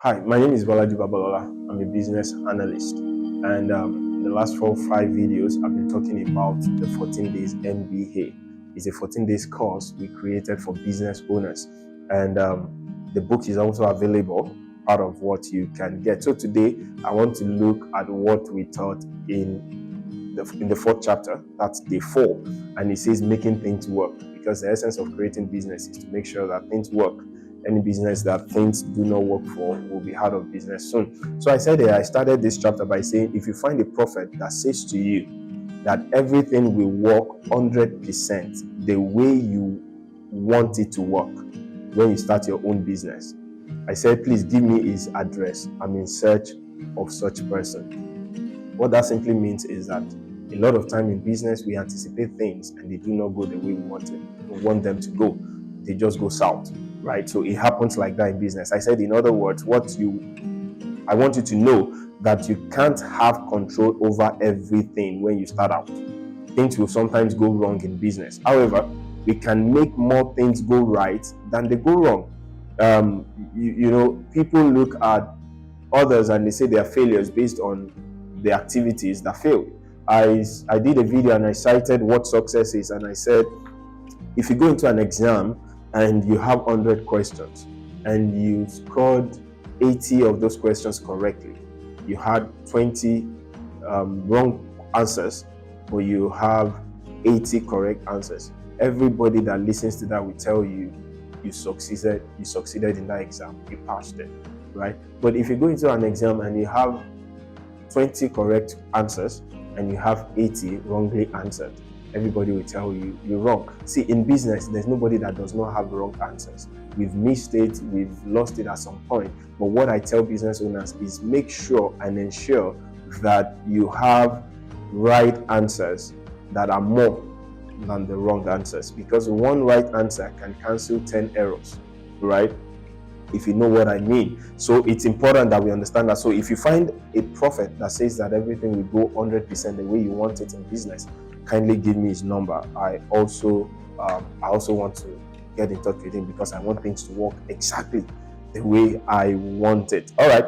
Hi, my name is Balaji Babalola. I'm a business analyst. And in the last 4 or 5 videos, I've been talking about the 14 Days MBA. It's a 14 days course we created for business owners. And the book is also available, part of what you can get. So today, I want to look at what we taught in the fourth chapter. That's day 4. And it says making things work, because the essence of creating business is to make sure that things work. Any business that things do not work for will be out of business soon. So I started this chapter by saying, if you find a prophet that says to you that everything will work 100% the way you want it to work when you start your own business, I said, please give me his address. I'm in search of such person. What that simply means is that a lot of time in business, we anticipate things and they do not go the way we want them to go. They just go south. Right? So it happens like that in business. I said, in other words, I want you to know that you can't have control over everything when you start out. Things will sometimes go wrong in business. However, we can make more things go right than they go wrong. People look at others and they say they are failures based on the activities that failed. I did a video and I cited what success is, and I said, if you go into an exam and you have 100 questions and you scored 80 of those questions correctly, you had 20 wrong answers, but you have 80 correct answers. Everybody that listens to that will tell you you succeeded in that exam, you passed it, right? But if you go into an exam and you have 20 correct answers and you have 80 wrongly answered, everybody will tell you you're wrong. See, in business, there's nobody that does not have wrong answers. We've missed it, we've lost it at some point. But what I tell business owners is make sure and ensure that you have right answers that are more than the wrong answers, because one right answer can cancel 10 errors, right? If you know what I mean. So it's important that we understand that. So if you find a prophet that says that everything will go 100% the way you want it in business, kindly give me his number. I also want to get in touch with him, because I want things to work exactly the way I want it. All right.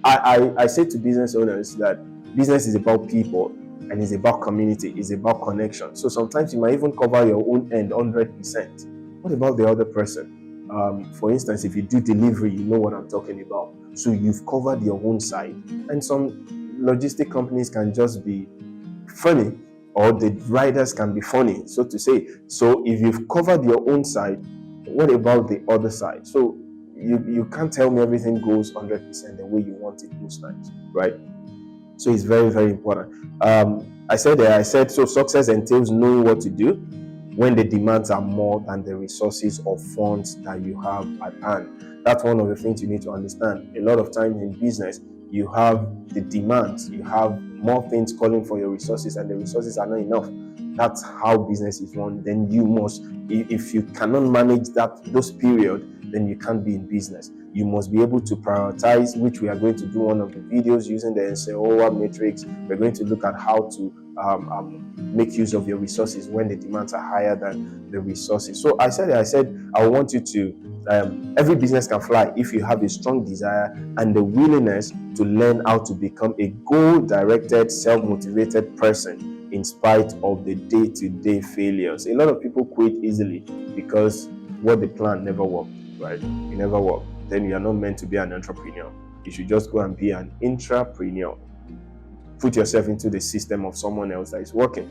I say to business owners that business is about people and it's about community, it's about connection. So sometimes you might even cover your own end 100%. What about the other person? For instance, if you do delivery, you know what I'm talking about. So you've covered your own side, and some logistic companies can just be funny, or the riders can be funny, so to say. So if you've covered your own side, what about the other side? So you can't tell me everything goes 100% the way you want it most times, right? So it's very, very important. I said, so success entails knowing what to do when the demands are more than the resources or funds that you have at hand. That's one of the things you need to understand. A lot of times in business, you have the demands, you have more things calling for your resources, and the resources are not enough. That's how business is run. Then you must, if you cannot manage those periods, then you can't be in business. You must be able to prioritize, which we are going to do one of the videos using the Eisenhower matrix. We're going to look at how to make use of your resources when the demands are higher than the resources. So I said I want you to, every business can fly if you have a strong desire and the willingness to learn how to become a goal-directed, self-motivated person in spite of the day-to-day failures. A lot of people quit easily because what they plan never worked, right? It never worked. Then you are not meant to be an entrepreneur. You should just go and be an intrapreneur. Put yourself into the system of someone else that is working.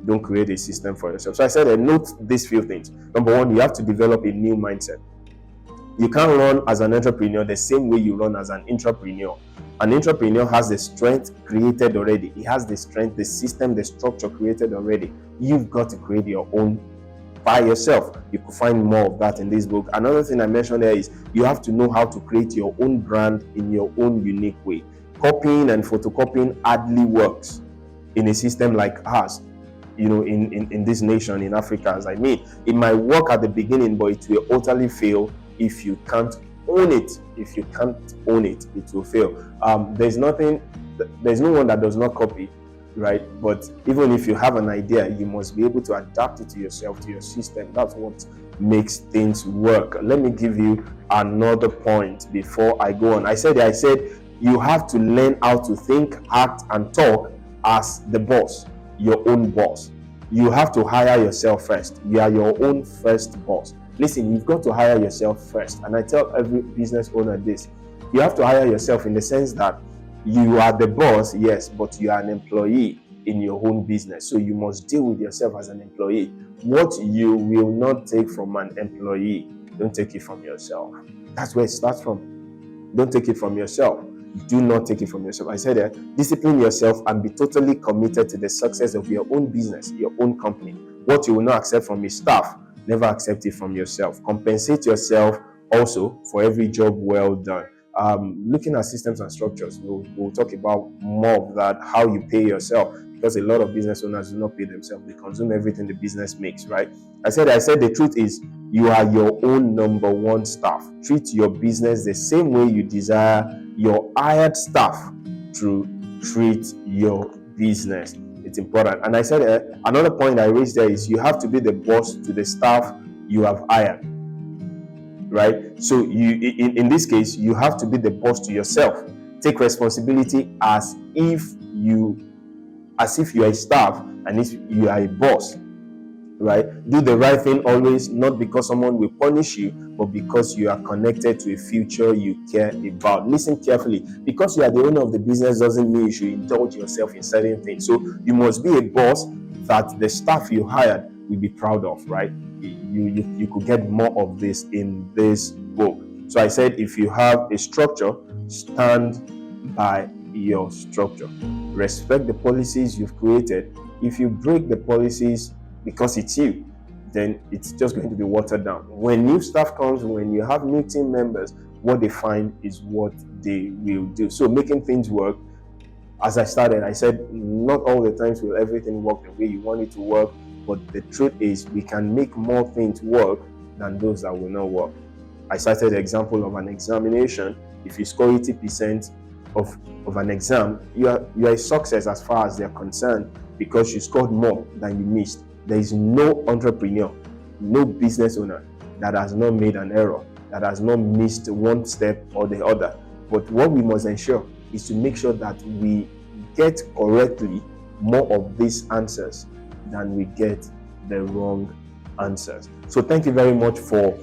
Don't create a system for yourself. So I said, note these few things. Number one, you have to develop a new mindset. You can't run as an entrepreneur the same way you run as an intrapreneur. An entrepreneur has the strength created already. He has the strength, the system, the structure created already. You've got to create your own by yourself. You could find more of that in this book. Another thing I mentioned there is you have to know how to create your own brand in your own unique way. Copying and photocopying hardly works in a system like ours. In this nation, in Africa, as I mean, it might work at the beginning, but it will utterly fail if you can't own it. If you can't own it, it will fail. There's no one that does not copy. right? But even if you have an idea, you must be able to adapt it to yourself, to your system. That's what makes things work. Let me give you another point before I go on. I said you have to learn how to think, act, and talk as the boss, your own boss. You have to hire yourself first. You are your own first boss. Listen, you've got to hire yourself first. And I tell every business owner this. You have to hire yourself in the sense that you are the boss, yes, but you are an employee in your own business. So you must deal with yourself as an employee. What you will not take from an employee, don't take it from yourself. That's where it starts from. Don't take it from yourself. Do not take it from yourself. I said that discipline yourself and be totally committed to the success of your own business, your own company. What you will not accept from your staff, never accept it from yourself. Compensate yourself also for every job well done. Looking at systems and structures, we'll talk about more of that, how you pay yourself, because a lot of business owners do not pay themselves. They consume everything the business makes, right? I said the truth is you are your own number one staff. Treat your business the same way you desire your hired staff to treat your business. It's important. And I said another point I raised there is you have to be the boss to the staff you have hired, right? So you, in this case, you have to be the boss to yourself. Take responsibility as if you are a staff and if you are a boss, right? Do the right thing always, not because someone will punish you, but because you are connected to a future you care about. Listen carefully. Because you are the owner of the business doesn't mean you should indulge yourself in certain things. So you must be a boss that the staff you hired will be proud of, right? You could get more of this in this book. So I said, if you have a structure, stand by your structure. Respect the policies you've created. If you break the policies because it's you, then it's just going to be watered down. When new staff comes, when you have new team members, what they find is what they will do. So making things work, as I started, I said, not all the times will everything work the way you want it to work, but the truth is we can make more things work than those that will not work. I cited the example of an examination. If you score 80% of an exam, you are a success as far as they're concerned because you scored more than you missed. There is no entrepreneur, no business owner that has not made an error, that has not missed one step or the other. But what we must ensure is to make sure that we get correctly more of these answers than we get the wrong answers. So thank you very much for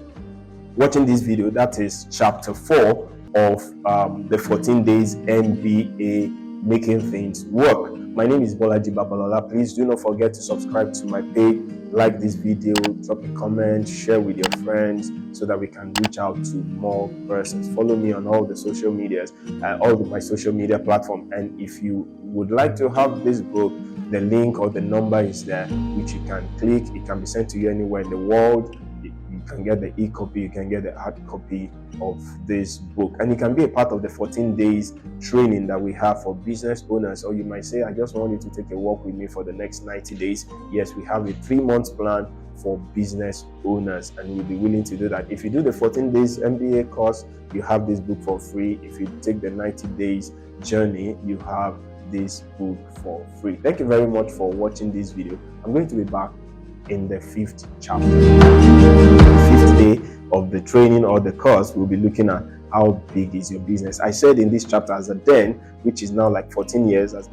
watching this video. That is chapter 4 of the 14 days MBA, making things work. My name is Bolaji Babalola. Please do not forget to subscribe to my page, like this video, drop a comment, share with your friends so that we can reach out to more persons. Follow me on all the social medias, all of my social media platforms. And if you would like to have this book, the link or the number is there, which you can click. It can be sent to you anywhere in the world. You can get the e-copy, you can get the hard copy of this book, and you can be a part of the 14 days training that we have for business owners. Or you might say, I just want you to take a walk with me for the next 90 days. Yes, we have a 3-month plan for business owners, and we'll be willing to do that. If you do the 14 days MBA course, you have this book for free. If you take the 90 days journey, you have this book for free. Thank you very much for watching this video. I'm going to be back in the 5th chapter. The 5th day of the training or the course, we'll be looking at how big is your business. I said in this chapter, as a then, which is now like 14 years, as